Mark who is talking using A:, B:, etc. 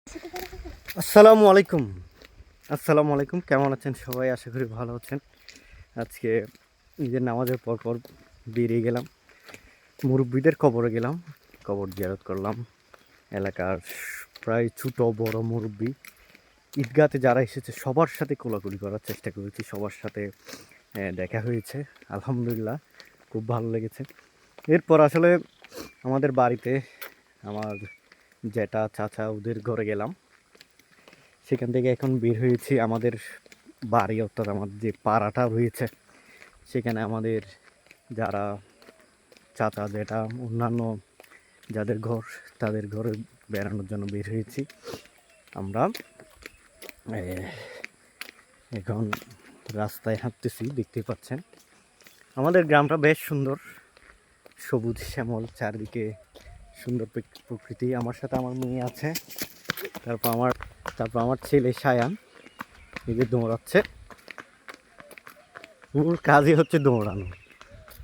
A: আসসালামু আলাইকুম। আসসালামু আলাইকুম, কেমন আছেন সবাই? আশা করি ভালো আছেন। আজকে ঈদের নামাজের পর বেরিয়ে গেলাম, মুরব্বিদের কবরে গেলাম, কবর জিয়ারত করলাম। এলাকার প্রায় ছোট বড় মুরব্বি, ঈদগাতে যারা এসেছে সবার সাথে কোলাকুলি করার চেষ্টা করেছি, সবার সাথে দেখা হয়েছে। আলহামদুলিল্লাহ, খুব ভালো লেগেছে। এরপর আসলে আমাদের বাড়িতে আমার জ্যাঠা চাচা ওদের ঘরে গেলাম। সেখান থেকে এখন বের হয়েছি আমাদের বাড়ি, অর্থাৎ আমার যে পাড়াটা রয়েছে সেখানে আমাদের যারা চাচা জেঠা অন্যান্য যাদের ঘর, তাদের ঘরে বেড়ানোর জন্য বের হয়েছি আমরা। এখন রাস্তায় হাঁটতেছি, দেখতে পাচ্ছেন আমাদের গ্রামটা বেশ সুন্দর, সবুজ শ্যামল, চারদিকে সুন্দর প্রকৃতি। আমার সাথে আমার মেয়ে আছে, তারপর আমার ছেলে সায়ান, এই যে দৌড়াচ্ছে, ওর কাজই হচ্ছে দৌড়ানো।